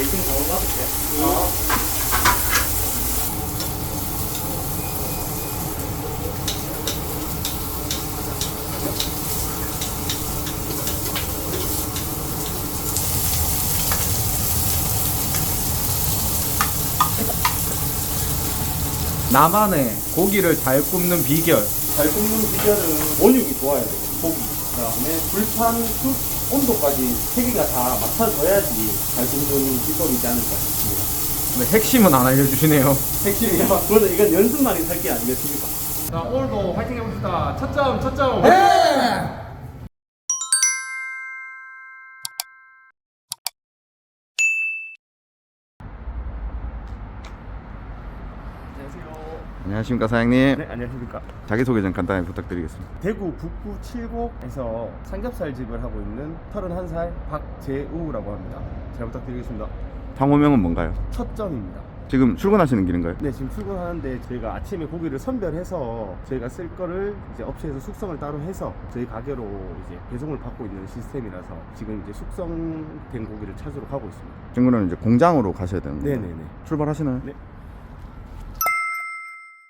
지금 바로 놔둘게요. 나만의 고기를 잘 굽는 비결. 잘 굽는 비결은 원육이 좋아야 돼요. 고기. 그다음에 불판, 숯, 온도까지 세 개가 다 맞춰져야지 잘 굽는 비법이지 않을까 싶습니다. 근데 핵심은 안 알려주시네요. 핵심이요? 그거는 이건 연습만이 살 게 아니겠습니까? 자, 오늘도 화이팅 해봅시다. 첫 점. 안녕하세요. 안녕하십니까 사장님. 네, 안녕하십니까. 자기소개 좀 간단히 부탁드리겠습니다. 대구 북구 칠곡에서 삼겹살 집을 하고 있는 31살 박재우라고 합니다. 잘 부탁드리겠습니다. 상호명은 뭔가요? 첫 점입니다. 지금 출근하시는 길인가요? 네, 지금 출근하는데 저희가 아침에 고기를 선별해서 저희가 쓸 거를 이제 업체에서 숙성을 따로 해서 저희 가게로 이제 배송을 받고 있는 시스템이라서 지금 이제 숙성된 고기를 찾으러 가고 있습니다. 친구는 이제 공장으로 가셔야 되는데 네네네. 출발하시나요? 네.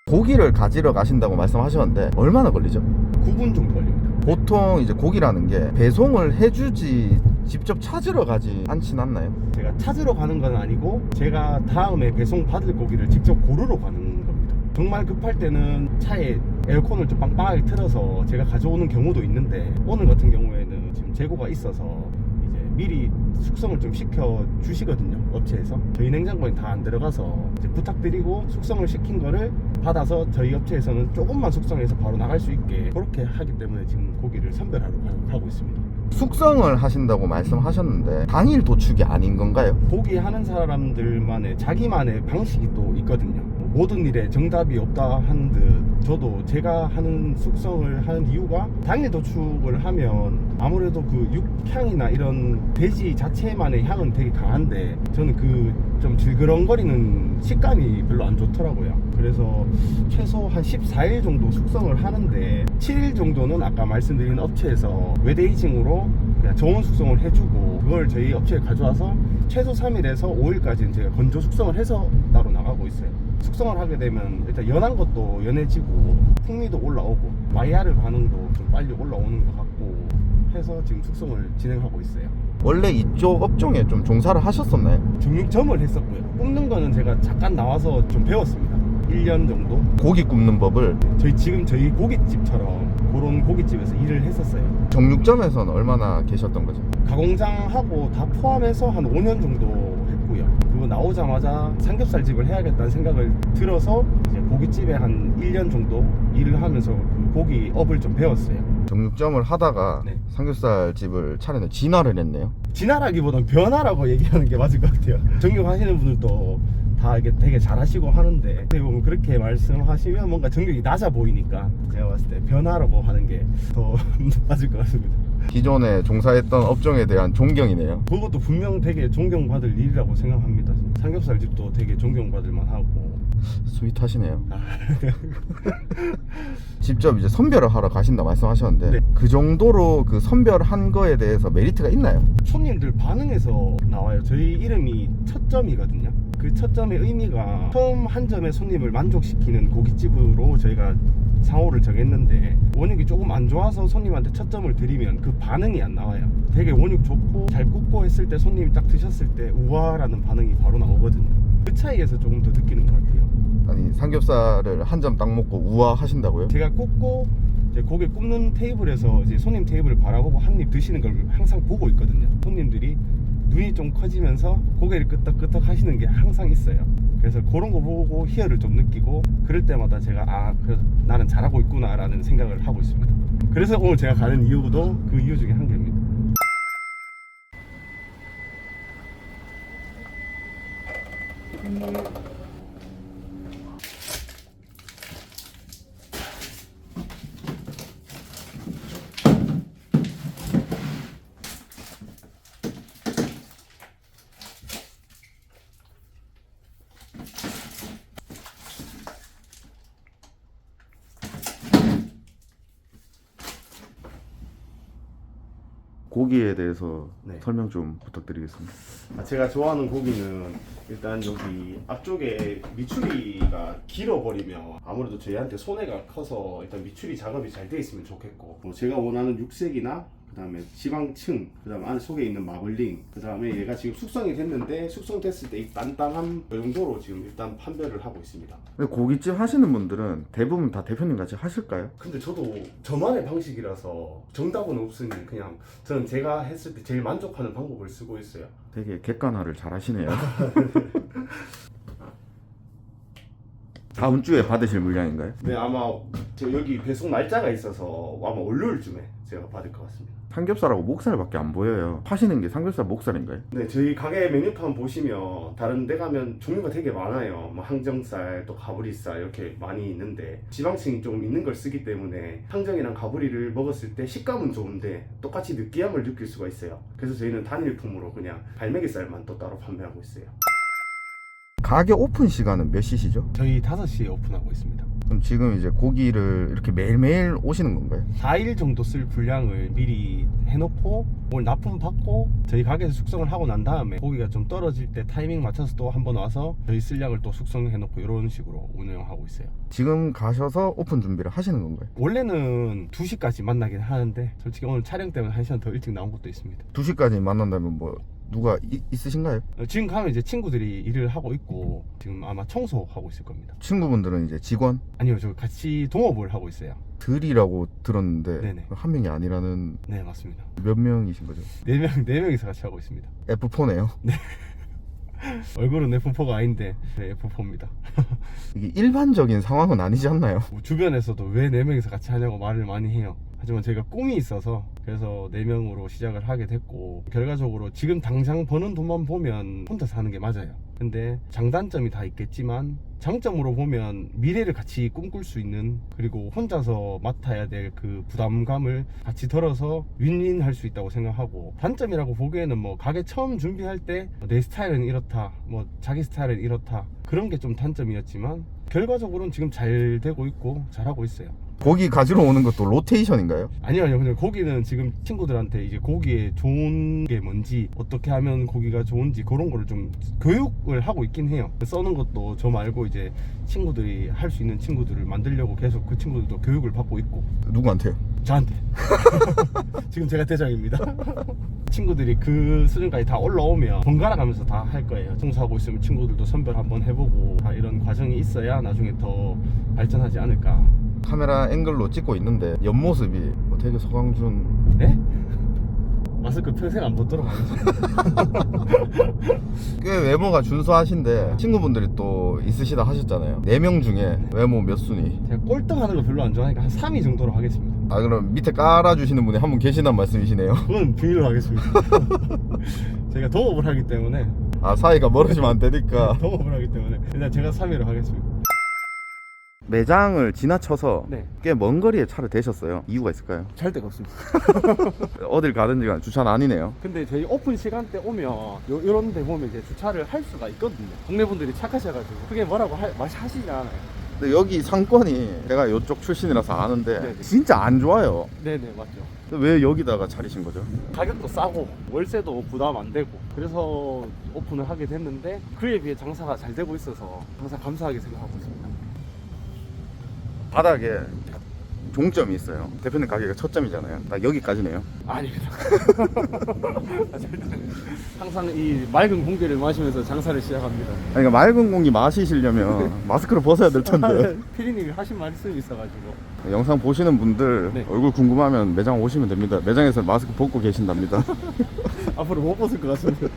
고기를 가지러 가신다고 말씀하셨는데 얼마나 걸리죠? 9분 정도 걸립니다. 보통 이제 고기라는 게 배송을 해주지 직접 찾으러 가지 않진 않나요? 제가 찾으러 가는 건 아니고 제가 다음에 배송 받을 고기를 직접 고르러 가는 겁니다. 정말 급할 때는 차에 에어컨을 좀 빵빵하게 틀어서 제가 가져오는 경우도 있는데 오늘 같은 경우에는 지금 재고가 있어서 이제 미리 숙성을 좀 시켜 주시거든요, 업체에서. 저희 냉장고에 다 안 들어가서 이제 부탁드리고 숙성을 시킨 거를 받아서 저희 업체에서는 조금만 숙성해서 바로 나갈 수 있게 그렇게 하기 때문에 지금 고기를 선별하러 가고 있습니다. 숙성을 하신다고 말씀하셨는데 당일 도축이 아닌 건가요? 고기 하는 사람들만의 자기만의 방식이 또 있거든요. 모든 일에 정답이 없다 하는 듯 저도 제가 하는 숙성을 하는 이유가 당일 도축을 하면 아무래도 그 육향이나 이런 돼지 자체만의 향은 되게 강한데 저는 그 좀 질그렁거리는 식감이 별로 안 좋더라고요. 그래서 최소 한 14일 정도 숙성을 하는데 7일 정도는 아까 말씀드린 업체에서 웨데이징으로 그냥 저온 숙성을 해주고 그걸 저희 업체에 가져와서 최소 3일에서 5일까지는 제가 건조 숙성을 해서 따로 나가고 있어요. 숙성을 하게 되면 일단 연한 것도 연해지고 풍미도 올라오고 마이야르 반응도 좀 빨리 올라오는 것 같고 해서 지금 숙성을 진행하고 있어요. 원래 이쪽 업종에 좀 종사를 하셨었나요? 정육점을 했었고요. 굽는 거는 제가 잠깐 나와서 좀 배웠습니다. 1년 정도. 고기 굽는 법을 저희 고깃집처럼 그런 고깃집에서 일을 했었어요. 정육점에서는 얼마나 계셨던 거죠? 가공장하고 다 포함해서 한 5년 정도 했고요. 그거 나오자마자 삼겹살집을 해야겠다는 생각을 들어서 이제 고깃집에 한 1년 정도 일을 하면서 그 고기업을 좀 배웠어요. 정육점을 하다가 네. 삼겹살 집을 차리는 진화를 했네요. 진화라기보단 변화라고 얘기하는 게 맞을 것 같아요. 정육 하시는 분들도 다 이게 되게 잘하시고 하는데 어떻게 보면 그렇게 말씀하시면 뭔가 정육이 낮아 보이니까 제가 봤을 때 변화라고 하는 게 더 맞을 것 같습니다. 기존에 종사했던 업종에 대한 존경이네요. 그것도 분명 되게 존경받을 일이라고 생각합니다. 삼겹살 집도 되게 존경받을 만하고. 스윗하시네요. 직접 이제 선별을 하러 가신다 말씀하셨는데 네. 그 정도로 그 선별한 거에 대해서 메리트가 있나요? 손님들 반응에서 나와요. 저희 이름이 첫 점이거든요. 그 첫 점의 의미가 처음 한 점에 손님을 만족시키는 고깃집으로 저희가 상호를 정했는데 원육이 조금 안 좋아서 손님한테 첫 점을 드리면 그 반응이 안 나와요. 되게 원육 좋고 잘 굽고 했을 때 손님이 딱 드셨을 때 우와라는 반응이 바로 나오거든요. 그 차이에서 조금 더 느끼는 것 같아요. 아니 삼겹살을 한 점 딱 먹고 우와 하신다고요? 제가 굽고 이제 고기 굽는 테이블에서 이제 손님 테이블을 바라보고 한 입 드시는 걸 항상 보고 있거든요. 손님들이 눈이 좀 커지면서 고개를 끄덕끄덕 하시는 게 항상 있어요. 그래서 그런 거 보고 희열을 좀 느끼고 그럴 때마다 제가 그래서 나는 잘하고 있구나 라는 생각을 하고 있습니다. 그래서 오늘 제가 가는 이유도 그 이유 중에 한 개입니다. 고기에 대해서 네. 설명 좀 부탁드리겠습니다. 제가 좋아하는 고기는 일단 여기 앞쪽에 미추리가 길어버리면 아무래도 저희한테 손해가 커서 일단 미추리 작업이 잘 돼 있으면 좋겠고, 제가 원하는 육색이나 그 다음에 지방층, 그 다음에 안에 속에 있는 마블링, 그 다음에 얘가 지금 숙성이 됐는데 숙성됐을 때 이 단단함 그 정도로 지금 일단 판별을 하고 있습니다. 근데 고깃집 하시는 분들은 대부분 다 대표님 같이 하실까요? 근데 저도 저만의 방식이라서 정답은 없으니 그냥 저는 제가 했을 때 제일 만족하는 방법을 쓰고 있어요. 되게 객관화를 잘 하시네요. 다음 주에 받으실 물량인가요? 네, 아마 저 여기 배송 날짜가 있어서 아마 월요일쯤에 제가 받을 것 같습니다. 삼겹살하고 목살밖에 안 보여요. 파시는 게 삼겹살 목살인가요? 네, 저희 가게 메뉴판 보시면 다른 데 가면 종류가 되게 많아요. 뭐 항정살, 또 가브리살 이렇게 많이 있는데 지방층이 좀 있는 걸 쓰기 때문에 항정이랑 가브리를 먹었을 때 식감은 좋은데 똑같이 느끼함을 느낄 수가 있어요. 그래서 저희는 단일품으로 그냥 갈매기살만 또 따로 판매하고 있어요. 가게 오픈 시간은 몇 시시죠? 저희 5시에 오픈하고 있습니다. 그럼 지금 이제 고기를 이렇게 매일매일 오시는 건가요? 4일 정도 쓸 분량을 미리 해놓고 오늘 납품 받고 저희 가게에서 숙성을 하고 난 다음에 고기가 좀 떨어질 때 타이밍 맞춰서 또 한번 와서 저희 쓸 양을 또 숙성해놓고 이런 식으로 운영하고 있어요. 지금 가셔서 오픈 준비를 하시는 건가요? 원래는 2시까지 만나긴 하는데 솔직히 오늘 촬영 때문에 1시간 더 일찍 나온 것도 있습니다. 2시까지 만난다면 뭐 누가 있으신가요? 지금 가면 이제 친구들이 일을 하고 있고 지금 아마 청소하고 있을 겁니다. 친구분들은 이제 직원? 아니요, 저 같이 동업을 하고 있어요. 들이라고 들었는데 네네. 한 명이 아니라는. 네, 맞습니다. 몇 명이신 거죠? 4명이서 같이 하고 있습니다. F4네요. 얼굴은 F4가 아닌데 네, F4입니다. 이게 일반적인 상황은 아니지 않나요? 뭐 주변에서도 왜 4명이서 같이 하냐고 말을 많이 해요. 하지만 저희가 꿈이 있어서 그래서 4명으로 시작을 하게 됐고, 결과적으로 지금 당장 버는 돈만 보면 혼자 사는 게 맞아요. 근데 장단점이 다 있겠지만 장점으로 보면 미래를 같이 꿈꿀 수 있는, 그리고 혼자서 맡아야 될 그 부담감을 같이 덜어서 윈윈 할 수 있다고 생각하고, 단점이라고 보기에는 뭐 가게 처음 준비할 때 내 스타일은 이렇다, 뭐 자기 스타일은 이렇다, 그런 게 좀 단점이었지만 결과적으로는 지금 잘 되고 있고 잘하고 있어요. 고기 가지러 오는 것도 로테이션인가요? 아니요. 그냥 고기는 지금 친구들한테 이제 고기에 좋은 게 뭔지, 어떻게 하면 고기가 좋은지 그런 거를 좀 교육을 하고 있긴 해요. 써는 것도 저 말고 이제 친구들이 할 수 있는 친구들을 만들려고 계속 그 친구들도 교육을 받고 있고. 누구한테요? 저한테. 지금 제가 대장입니다. 친구들이 그 수준까지 다 올라오면 번갈아 가면서 다 할 거예요. 청소하고 있으면 친구들도 선별 한번 해보고, 다 이런 과정이 있어야 나중에 더 발전하지 않을까. 카메라 앵글로 찍고 있는데 옆모습이 되게 서강준. 네? 마스크 평생 안 벗도록 하겠습니다. 꽤 외모가 준수하신데 친구분들이 또 있으시다 하셨잖아요. 4명 중에 외모 몇 순위? 제가 꼴등하는 거 별로 안 좋아하니까 한 3위 정도로 하겠습니다. 아, 그럼 밑에 깔아주시는 분이 한 분 계시단 말씀이시네요. 그건 비밀로 하겠습니다. 제가 동업을 하기 때문에. 아, 사이가 멀어지면 안 되니까. 동업을 하기 때문에 일단 제가 3위로 하겠습니다. 매장을 지나쳐서 네. 꽤 먼 거리에 차를 대셨어요. 이유가 있을까요? 잘 데가 없습니다. 어딜 가든지 주차는 아니네요. 근데 저희 오픈 시간대 오면 요런 데 보면 이제 주차를 할 수가 있거든요. 동네 분들이 착하셔가지고 그게 뭐라고 하시지 않아요. 근데 여기 상권이 제가 이쪽 출신이라서 아는데 네네. 진짜 안 좋아요. 네네, 맞죠. 근데 왜 여기다가 차리신 거죠? 가격도 싸고 월세도 부담 안 되고, 그래서 오픈을 하게 됐는데 그에 비해 장사가 잘 되고 있어서 항상 감사하게 생각하고 있습니다. 바닥에 종점이 있어요. 대표님 가게가 첫 점이잖아요. 딱 여기까지네요. 아닙니다. 항상 이 맑은 공기를 마시면서 장사를 시작합니다. 그러니까 맑은 공기 마시시려면 마스크를 벗어야 될 텐데. 피디님이 하신 말씀이 있어가지고. 영상 보시는 분들 네. 얼굴 궁금하면 매장 오시면 됩니다. 매장에서 마스크 벗고 계신답니다. 앞으로 못 벗을 것 같습니다.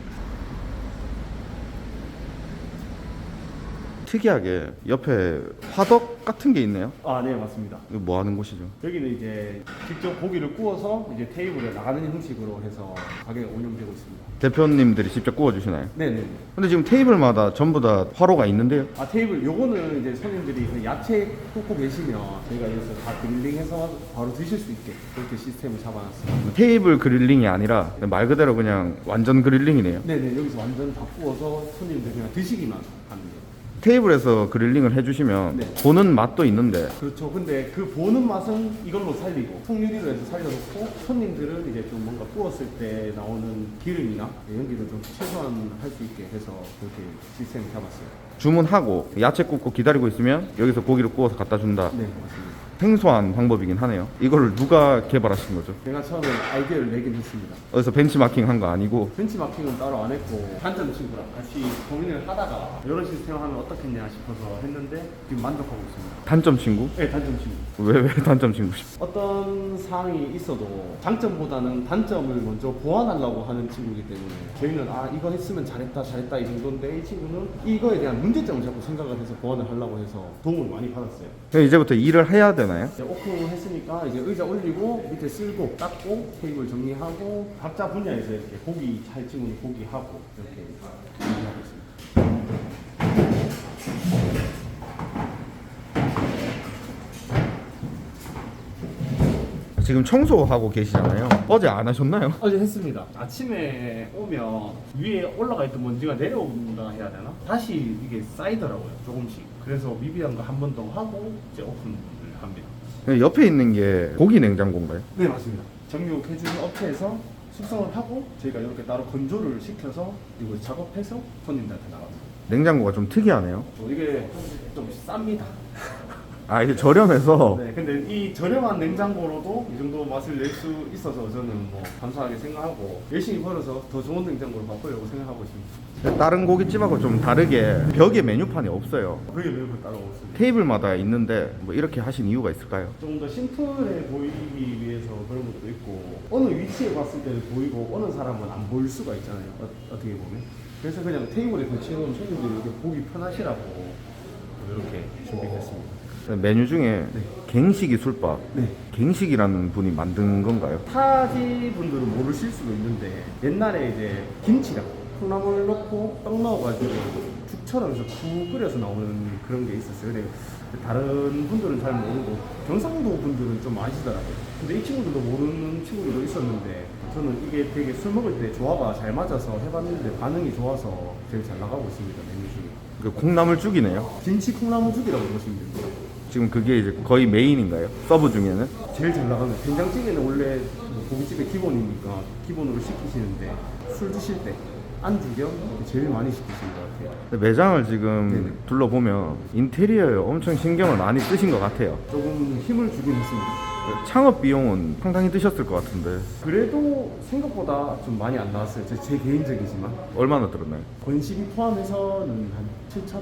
특이하게 옆에 화덕 같은 게 있네요. 아, 네, 맞습니다. 이거 뭐 하는 곳이죠? 여기는 이제 직접 고기를 구워서 이제 테이블에 나가는 형식으로 해서 가게가 운영되고 있습니다. 대표님들이 직접 구워주시나요? 네네. 근데 지금 테이블마다 전부 다 화로가 있는데요. 아, 테이블 요거는 이제 손님들이 그 야채 굽고 계시면 저희가 여기서 다 그릴링해서 바로 드실 수 있게 그렇게 시스템을 잡아놨습니다. 테이블 그릴링이 아니라 말 그대로 그냥 완전 그릴링이네요. 네네, 여기서 완전 다 구워서 손님들 그냥 드시기만 하는 거예요. 테이블에서 그릴링을 해주시면 네. 보는 맛도 있는데 그렇죠. 근데 그 보는 맛은 이걸로 살리고 통유리로 해서 살려놓고 손님들은 이제 좀 뭔가 구웠을 때 나오는 기름이나 연기를 좀 최소화할 수 있게 해서 그렇게 시스템을 잡았어요. 주문하고 야채 굽고 기다리고 있으면 여기서 고기를 구워서 갖다 준다. 네, 맞습니다. 생소한 방법이긴 하네요. 이걸 누가 개발하신 거죠? 제가 처음에 아이디어를 내긴 했습니다. 어디서 벤치마킹 한 거 아니고 벤치마킹은 따로 안 했고 단점 친구랑 같이 고민을 하다가 이런 시스템 하면 어떻겠냐 싶어서 했는데 지금 만족하고 있습니다. 단점 친구? 네, 단점 친구. 왜 단점 친구시? 어떤 사항이 있어도 장점보다는 단점을 먼저 보완하려고 하는 친구이기 때문에 저희는 이거 했으면 잘했다 이 정도인데 이 친구는 이거에 대한 문제점을 자꾸 생각을 해서 보완을 하려고 해서 도움을 많이 받았어요. 그럼 이제부터 일을 해야 되나요? 이제 오픈을 했으니까 이제 의자 올리고 밑에 쓸고 닦고 테이블 정리하고 각자 분야에서 이렇게 고기 할 친구는 고기 하고 이렇게 준비하고 있습니다. 지금 청소하고 계시잖아요. 어제 안 하셨나요? 어제 했습니다. 아침에 오면 위에 올라가 있던 먼지가 내려온다 해야 되나? 다시 이게 쌓이더라고요, 조금씩. 그래서 미비한 거 한 번 더 하고 이제 오픈을 합니다. 옆에 있는 게 고기 냉장고인가요? 네, 맞습니다. 정육 해주는 업체에서 숙성을 하고 저희가 이렇게 따로 건조를 시켜서 이거 작업해서 손님들한테 나갑니다. 냉장고가 좀 특이하네요. 이게 좀 쌉니다. 아, 이게 저렴해서 네, 근데 이 저렴한 냉장고로도 이 정도 맛을 낼 수 있어서 저는 뭐 감사하게 생각하고 열심히 벌어서 더 좋은 냉장고를 바꾸려고 생각하고 있습니다. 다른 고깃집하고 좀 다르게 벽에 메뉴판이 없어요. 그게 매우 따로 없습니다. 테이블마다 있는데 뭐 이렇게 하신 이유가 있을까요? 좀 더 심플해 보이기 위해서 그런 것도 있고 어느 위치에 봤을 때는 보이고 어느 사람은 안 보일 수가 있잖아요. 어떻게 보면. 그래서 그냥 테이블에 배치해놓은 손님들이 이렇게 보기 편하시라고 이렇게 준비했습니다. 메뉴 중에 네. 갱식이 술밥. 네. 갱식이라는 분이 만든 건가요? 타지 분들은 모르실 수도 있는데 옛날에 이제 김치랑 콩나물 넣고 떡 넣어가지고 죽처럼 해서 푹 끓여서 나오는 그런 게 있었어요. 근데 다른 분들은 잘 모르고 경상도 분들은 좀 아시더라고요. 근데 이 친구들도 모르는 친구들도 있었는데 저는 이게 되게 술 먹을 때 조화가 잘 맞아서 해봤는데 반응이 좋아서 되게 잘 나가고 있습니다. 메뉴 중에. 그 콩나물죽이네요. 김치 콩나물죽이라고 보시면 됩니다. 지금 그게 이제 거의 메인인가요? 서브 중에는? 제일 잘 나가는 된장찌개는 원래 뭐 고깃집의 기본이니까 기본으로 시키시는데 술 드실 때 안주 겸 제일 많이 시키시는 것 같아요. 근데 매장을 지금 네네. 둘러보면 인테리어에 엄청 신경을 많이 쓰신 것 같아요. 조금 힘을 주긴 했습니다. 창업 비용은 상당히 드셨을 것 같은데 그래도 생각보다 좀 많이 안 나왔어요. 제 개인적이지만 얼마나 들었나요? 건식이 포함해서는 한 7천?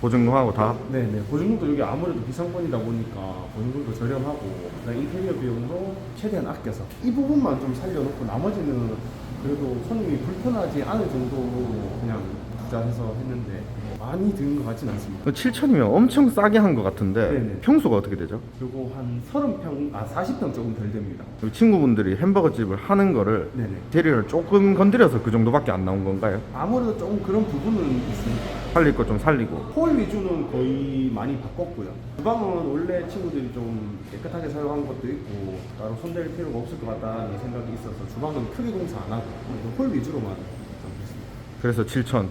보증금하고 다? 네네. 보증금도 여기 아무래도 비상권이다 보니까 보증금도 저렴하고 그다음에 인테리어 비용도 최대한 아껴서 이 부분만 좀 살려놓고 나머지는 그래도 손님이 불편하지 않을 정도로 그냥 투자해서 했는데 많이 드는 것 같진 않습니다. 7천이면 엄청 싸게 한 것 같은데 네네. 평수가 어떻게 되죠? 그리고 한 30평, 40평 조금 덜 됩니다. 친구분들이 햄버거 집을 하는 거를 네네. 재료를 조금 건드려서 그 정도밖에 안 나온 건가요? 아무래도 조금 그런 부분은 있습니다. 살릴 거 좀 살리고. 홀 위주는 거의 많이 바꿨고요. 주방은 원래 친구들이 좀 깨끗하게 사용한 것도 있고 따로 손댈 필요가 없을 것 같다는 생각이 있어서 주방은 크게 공사 안 하고 홀 위주로만 좀 했습니다. 그래서 7천.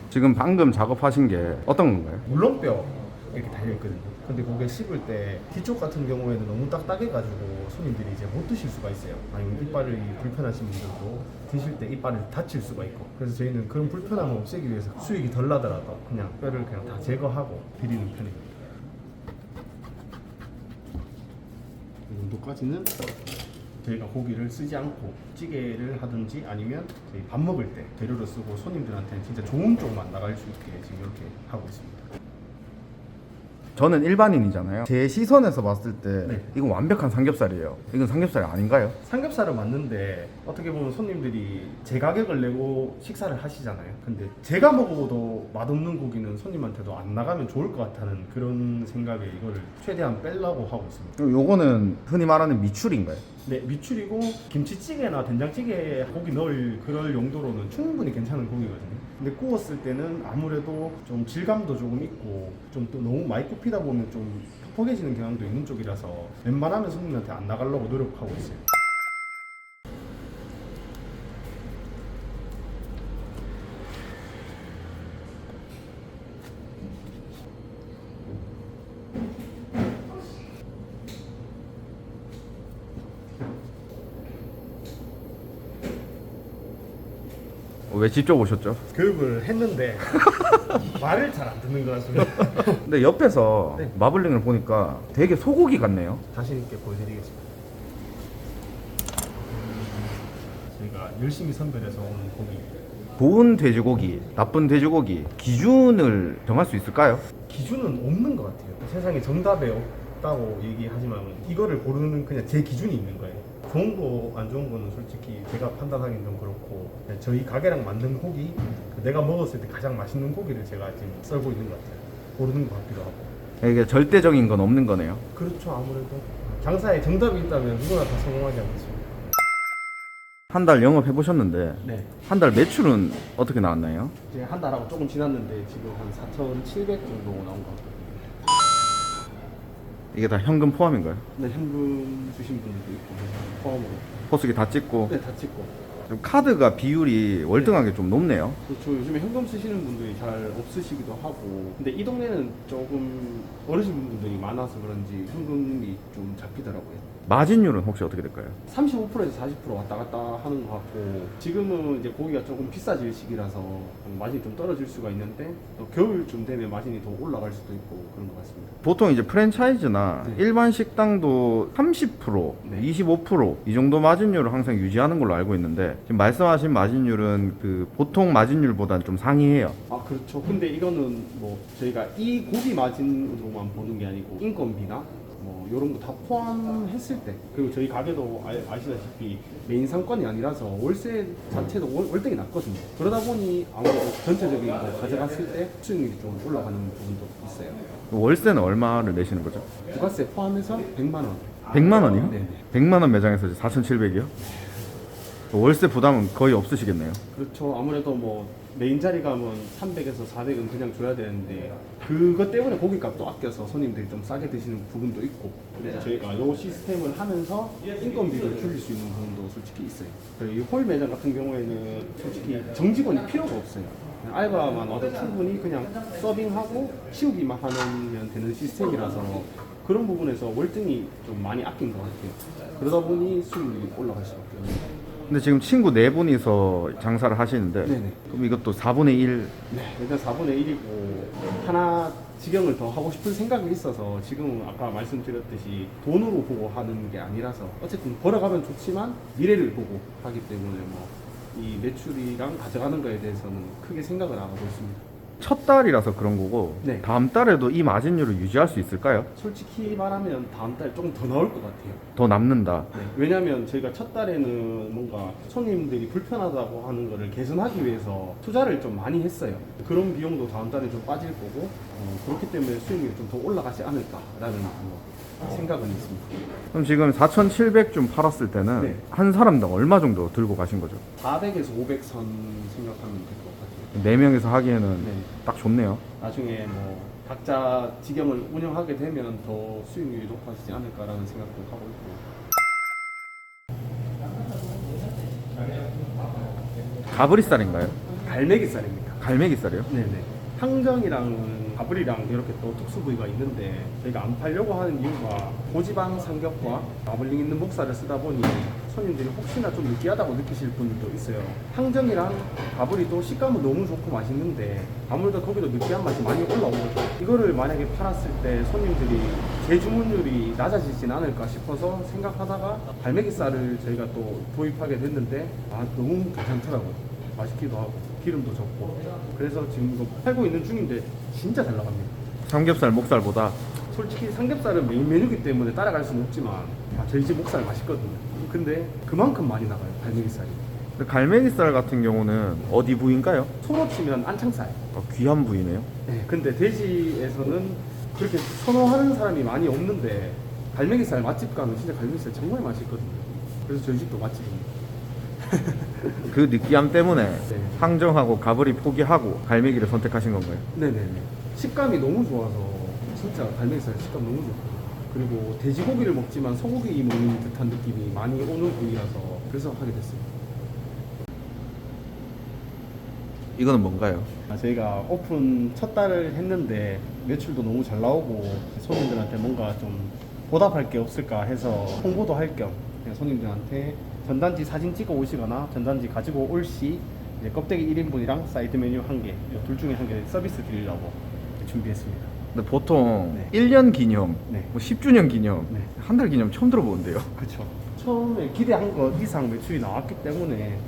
지금 방금 작업하신 게 어떤 건가요? 물렁뼈 이렇게 달려있거든요. 근데 그게 씹을 때 뒤쪽 같은 경우에는 너무 딱딱해가지고 손님들이 이제 못 드실 수가 있어요. 아니면 이빨이 불편하신 분들도 드실 때 이빨을 다칠 수가 있고. 그래서 저희는 그런 불편함을 없애기 위해서 수익이 덜 나더라도 그냥 뼈를 그냥 다 제거하고 드리는 편입니다. 이 정도까지는 저희가 고기를 쓰지 않고 찌개를 하든지 아니면 저희 밥 먹을 때 재료를 쓰고 손님들한테는 진짜 좋은 쪽만 나갈 수 있게 지금 이렇게 하고 있습니다. 저는 일반인이잖아요. 제 시선에서 봤을 때 네. 이건 완벽한 삼겹살이에요. 이건 삼겹살이 아닌가요? 삼겹살은 맞는데 어떻게 보면 손님들이 제 가격을 내고 식사를 하시잖아요. 근데 제가 먹어도 맛없는 고기는 손님한테도 안 나가면 좋을 것 같다는 그런 생각에 이거를 최대한 빼려고 하고 있습니다. 그럼 요거는 흔히 말하는 미출인가요? 네, 미출이고 김치찌개나 된장찌개에 고기 넣을 그럴 용도로는 충분히 괜찮은 고기거든요. 근데 구웠을 때는 아무래도 좀 질감도 조금 있고 좀 또 너무 많이 굽히다 보면 좀 퍽퍽해지는 경향도 있는 쪽이라서 웬만하면 손님한테 안 나가려고 노력하고 있어요. 왜 직접 오셨죠? 교육을 했는데 말을 잘 안 듣는 것 같습니다. 근데 옆에서 네. 마블링을 보니까 되게 소고기 같네요. 자신 있게 보여드리겠습니다. 저희가 열심히 선별해서 온 고기. 좋은 돼지고기, 나쁜 돼지고기 기준을 정할 수 있을까요? 기준은 없는 것 같아요. 세상에 정답이 없다고 얘기하지만 이거를 고르는 그냥 제 기준이 있는 거예요. 좋은 거, 안 좋은 거는 솔직히 제가 판단하기는 좀 그렇고 그냥 저희 가게랑 만든 고기, 내가 먹었을 때 가장 맛있는 고기를 제가 지금 썰고 있는 것 같아요. 고르는 것 같기도 하고. 이게 절대적인 건 없는 거네요. 그렇죠. 아무래도 장사에 정답이 있다면 누구나 다 성공하지 않겠습니까? 한 달 영업해 보셨는데 네. 한 달 매출은 어떻게 나왔나요? 이제 한 달하고 조금 지났는데 지금 한 4,700 정도 나온 것 같거든요. 이게 다 현금 포함인가요? 근데 현금 주신 분들도 있고 포함으로. 포스기 다 찍고 네, 다 찍고. 좀 카드가 비율이 월등하게 좀 높네요. 그렇죠. 요즘에 현금 쓰시는 분들이 잘 없으시기도 하고. 근데 이 동네는 조금 어르신 분들이 많아서 그런지 현금이 좀 잡히더라고요. 마진율은 혹시 어떻게 될까요? 35%에서 40% 왔다 갔다 하는 것 같고, 지금은 이제 고기가 조금 비싸질 시기라서 마진이 좀 떨어질 수가 있는데 또 겨울쯤 되면 마진이 더 올라갈 수도 있고 그런 것 같습니다. 보통 이제 프랜차이즈나 네. 일반 식당도 30%, 네. 25%이 정도 마진율을 항상 유지하는 걸로 알고 있는데 지금 말씀하신 마진율은 그 보통 마진율보다는 좀 상이해요. 아 그렇죠. 근데 이거는 뭐 저희가 이 고기 마진으로만 보는 게 아니고 인건비나 뭐 이런 거 다 포함했을 때, 그리고 저희 가게도 아시다시피 메인 상권이 아니라서 월세 자체도 월등히 낮거든요. 그러다 보니 아무래도 전체적인 거 가져갔을 때 수익률이 좀 올라가는 부분도 있어요. 월세는 얼마를 내시는 거죠? 부가세 포함해서 100만 원. 100만 원이요? 네. 100만 원 매장에서 4,700이요? 월세 부담은 거의 없으시겠네요. 그렇죠. 아무래도 뭐 메인 자리 가면 300에서 400은 그냥 줘야 되는데 그것 때문에 고깃값도 아껴서 손님들이 좀 싸게 드시는 부분도 있고, 그래서 저희가 이 시스템을 하면서 인건비를 줄일 수 있는 부분도 솔직히 있어요. 그리고 이 홀 매장 같은 경우에는 솔직히 정직원이 필요가 없어요. 그냥 알바만 와도 충분히 그냥 서빙하고 치우기만 하면 되는 시스템이라서 그런 부분에서 월등히 좀 많이 아낀 것 같아요. 그러다 보니 수익률이 올라갈 수밖에 없는. 근데 지금 친구 네 분이서 장사를 하시는데 네네. 그럼 이것도 4분의 1 네, 일단 4분의 1이고 하나 직영을 더 하고 싶은 생각이 있어서 지금은 아까 말씀드렸듯이 돈으로 보고 하는 게 아니라서 어쨌든 벌어가면 좋지만 미래를 보고 하기 때문에 뭐 이 매출이랑 가져가는 거에 대해서는 크게 생각을 안 하고 있습니다. 첫 달이라서 그런 거고 네. 다음 달에도 이 마진율을 유지할 수 있을까요? 솔직히 말하면 다음 달 조금 더 나올 것 같아요. 더 남는다. 네, 왜냐면 저희가 첫 달에는 뭔가 손님들이 불편하다고 하는 거를 개선하기 위해서 투자를 좀 많이 했어요. 그런 비용도 다음 달에 좀 빠질 거고, 그렇기 때문에 수익률이 좀 더 올라가지 않을까라는 생각은 있습니다. 그럼 지금 4,700좀 팔았을 때는 네. 한 사람당 얼마 정도 들고 가신 거죠? 400에서 500선 생각하면 될 것 같아요. 4명이서 하기에는 네. 딱 좋네요. 나중에 뭐 각자 직영을 운영하게 되면 더 수익률이 높아지지 않을까라는 생각도 하고 있고. 가브리살인가요? 갈매기살입니다. 갈매기살이요? 네네. 항정이랑 가브리랑 이렇게 또 특수 부위가 있는데 저희가 안 팔려고 하는 이유가 고지방 삼겹과 마블링 있는 목살을 쓰다 보니 손님들이 혹시나 좀 느끼하다고 느끼실 분들도 있어요. 항정이랑 가브리도 식감은 너무 좋고 맛있는데 아무래도 거기도 느끼한 맛이 많이 올라오거든요. 이거를 만약에 팔았을 때 손님들이 재주문율이 낮아지진 않을까 싶어서 생각하다가 갈매기살을 저희가 또 도입하게 됐는데 너무 괜찮더라고요. 맛있기도 하고 기름도 적고, 그래서 지금 이거 팔고 있는 중인데 진짜 잘 나갑니다. 삼겹살, 목살보다 솔직히 삼겹살은 메인 메뉴기 때문에 따라갈 수는 없지만 저희 집 목살 맛있거든요. 근데 그만큼 많이 나가요, 갈매기살이. 근데 갈매기살 같은 경우는 어디 부위인가요? 소로 치면 안창살. 귀한 부위네요. 네, 근데 돼지에서는 그렇게 선호하는 사람이 많이 없는데 갈매기살 맛집 가면 진짜 갈매기살 정말 맛있거든요. 그래서 저희 집도 맛집입니다. 그 느끼함 때문에 네. 항정하고 가브리 포기하고 갈매기를 선택하신 건가요? 네네네. 식감이 너무 좋아서 진짜 갈매기살 식감 너무 좋고, 그리고 돼지고기를 먹지만 소고기 먹는 듯한 느낌이 많이 오는 부위라서 그래서 하게 됐어요. 이거는 뭔가요? 저희가 오픈 첫 달을 했는데 매출도 너무 잘 나오고 손님들한테 뭔가 좀 보답할 게 없을까 해서 홍보도 할 겸 손님들한테 전단지 사진 찍어 오시거나 전단지 가지고 올 시 이제 껍데기 1인분이랑 사이드 메뉴 1개, 둘 중에 1개 서비스 드리려고 준비했습니다. 근데 보통 네. 1년 기념, 네. 뭐 10주년 기념, 네. 한 달 기념 처음 들어보는데요. 그렇죠. 처음에 기대한 것 이상 매출이 나왔기 때문에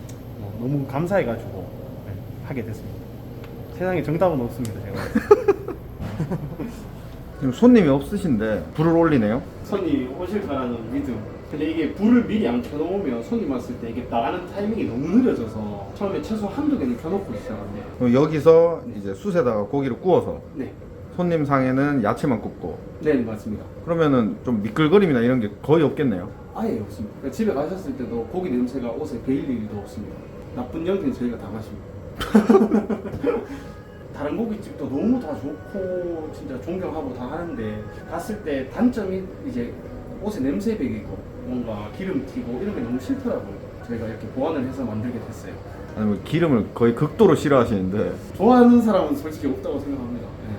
너무 감사해가지고 하게 됐습니다. 세상에 정답은 없습니다, 제가. 지금 손님이 없으신데 불을 올리네요. 손님 오실 거라는 믿음. 근데 이게 불을 미리 안 켜놓으면 손님 왔을 때 이게 나가는 타이밍이 너무 느려져서 처음에 최소 한두 개는 켜놓고 시작한대요. 그럼 여기서 이제 숯에다가 고기를 구워서 네. 손님 상에는 야채만 굽고, 네, 맞습니다. 그러면은 좀 미끌거림이나 이런 게 거의 없겠네요. 아예 없습니다. 그러니까 집에 가셨을 때도 고기 냄새가 옷에 배일 일도 없습니다. 나쁜 연기는 저희가 다 마십니다. 다른 고깃집도 너무 다 좋고 진짜 존경하고 다 하는데 갔을 때 단점이 이제 옷에 냄새 배기고 뭔가 기름 튀고 이런 게 너무 싫더라고요. 저희가 이렇게 보완을 해서 만들게 됐어요. 아니면 기름을 거의 극도로 싫어하시는데 좋아하는 사람은 솔직히 없다고 생각합니다. 네.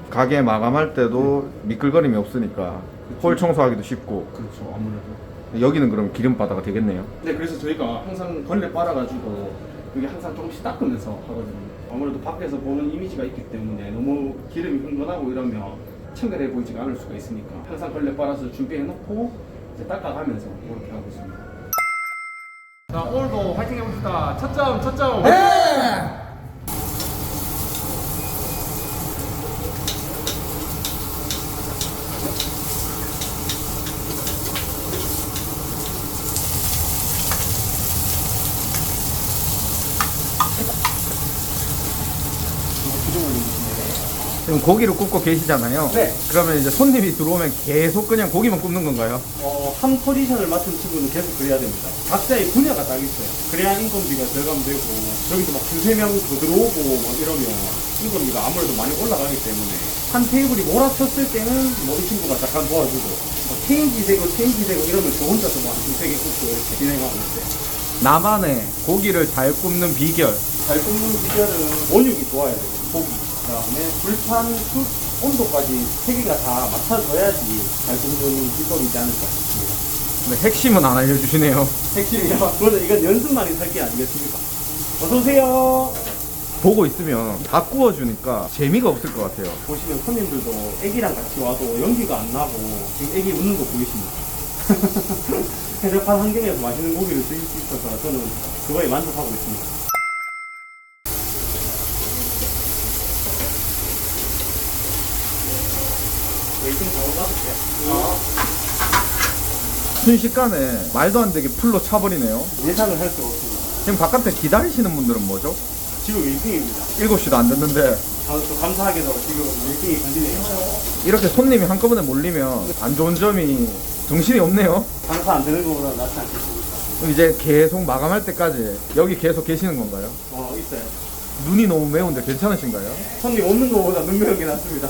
가게 마감할 때도 미끌거림이 없으니까 홀 청소하기도 쉽고. 그렇죠, 아무래도. 여기는 그럼 기름바다가 되겠네요. 네, 그래서 저희가 항상 걸레 빨아가지고 여기 항상 조금씩 닦으면서 하거든요. 아무래도 밖에서 보는 이미지가 있기 때문에 너무 기름이 흥건하고 이러면 청결해 보이지가 않을 수가 있으니까 항상 걸레 빨아서 준비해놓고 이제 닦아가면서 이렇게 하고 있습니다. 자, 오늘도 화이팅 해봅시다. 첫 점. 지금 고기를 굽고 계시잖아요. 네. 그러면 이제 손님이 들어오면 계속 그냥 고기만 굽는 건가요? 한 포지션을 맡은 친구는 계속 그래야 됩니다. 각자의 분야가 딱 있어요. 그래야 인건비가 절감되고 여기서 막 두세 명 더 들어오고 막 이러면 인건비가 아무래도 많이 올라가기 때문에 한 테이블이 몰아쳤을 때는 뭐 이 친구가 잠깐 도와주고 체인지 되고 이러면 저 혼자서 뭐 한 두세 개 굽고 이렇게 진행하고 있어요. 나만의 고기를 잘 굽는 비결. 잘 굽는 비결은 원육이 좋아야 돼요. 고기. 그다음에 불판, 숯, 온도까지 세 개가 다 맞춰져야지 잘 굽는 비법이지 않을까 싶습니다. 근데 핵심은 안 알려주시네요. 핵심이요. 그거는 이건 연습만이 살 게 아니겠습니까? 어서 오세요. 보고 있으면 다 구워주니까 재미가 없을 것 같아요. 보시면 손님들도 애기랑 같이 와도 연기가 안 나고 지금 애기 웃는 거 보이십니까? 해적한 환경에서 맛있는 고기를 드실 수 있어서 저는 그거에 만족하고 있습니다. 웨이팅 바로 받을게요. 순식간에 말도 안 되게 풀로 차버리네요. 예상을 할 수가 없습니다. 지금 바깥에 기다리시는 분들은 뭐죠? 지금 웨이팅입니다. 7시도 안 됐는데 또 감사하게도 지금 웨이팅이 걸리네요. 이렇게 손님이 한꺼번에 몰리면 안 좋은 점이 정신이 없네요. 장사 안 되는 것보다 낫지 않겠습니까? 그럼 이제 계속 마감할 때까지 여기 계속 계시는 건가요? 있어요. 눈이 너무 매운데 괜찮으신가요? 손님 없는 것보다 눈 매운 게 낫습니다.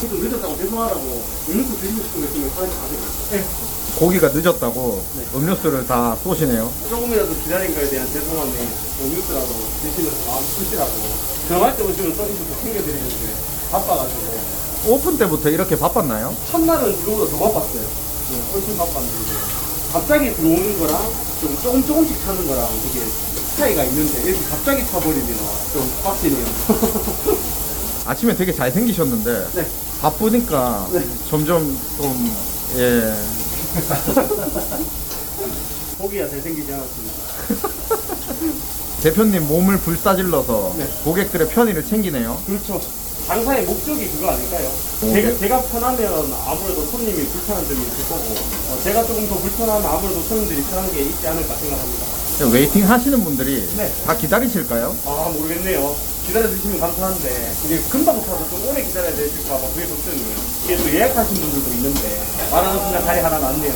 좀 늦었다고 죄송하다고 음료수 드시고 싶은 거 있으면 사장님 가세요. 네. 고기가 늦었다고 음료수를 다 쏘시네요. 조금이라도 기다린 거에 대한 죄송함에 음료수라도 드시면서 마음 푸시라고 들어갈 때 오시면 서비스도 챙겨드리는데 바빠가지고 오픈 때부터 이렇게 바빴나요? 첫날은 그거보다 더 바빴어요. 훨씬 바빴는데 갑자기 들어오는 거랑 좀 조금씩 차는 거랑 이게 차이가 있는데 이렇게 갑자기 차버리면 좀 빡치네요. 아침에 되게 잘생기셨는데 네. 바쁘니까 네. 점점 좀 예. 고기가 잘생기지 않았습니다. 대표님 몸을 불사질러서 네. 고객들의 편의를 챙기네요. 그렇죠. 장사의 목적이 그거 아닐까요? 네. 제가 편하면 아무래도 손님이 불편한 점이 있을 거고 제가 조금 더 불편하면 아무래도 손님들이 편한 게 있지 않을까 생각합니다. 웨이팅 하시는 분들이 네. 다 기다리실까요? 모르겠네요. 기다려주시면 감사한데 이게 금방 차서 좀 오래 기다려야 되실까 봐 그게 걱정이에요. 이게 또 예약하신 분들도 있는데 말하는 순간 자리 하나 났네요.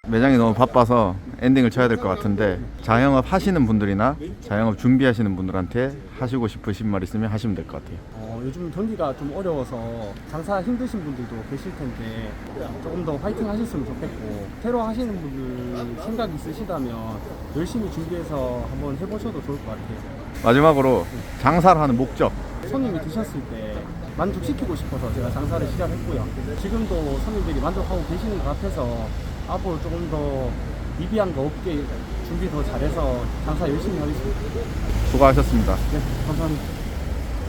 매장이 너무 바빠서 엔딩을 쳐야 될 것 같은데 자영업 하시는 분들이나 자영업 준비하시는 분들한테 하시고 싶으신 말 있으면 하시면 될 것 같아요. 요즘 경기가 좀 어려워서 장사 힘드신 분들도 계실 텐데 조금 더 화이팅 하셨으면 좋겠고 새로 하시는 분들 생각 있으시다면 열심히 준비해서 한번 해보셔도 좋을 것 같아요. 마지막으로 장사를 하는 목적. 손님이 드셨을 때 만족시키고 싶어서 제가 장사를 시작했고요. 지금도 손님들이 만족하고 계시는 것 같아서 앞으로 조금 더 미비한 거 없게 준비 더 잘해서 장사 열심히 하겠습니다. 수고하셨습니다. 네, 감사합니다.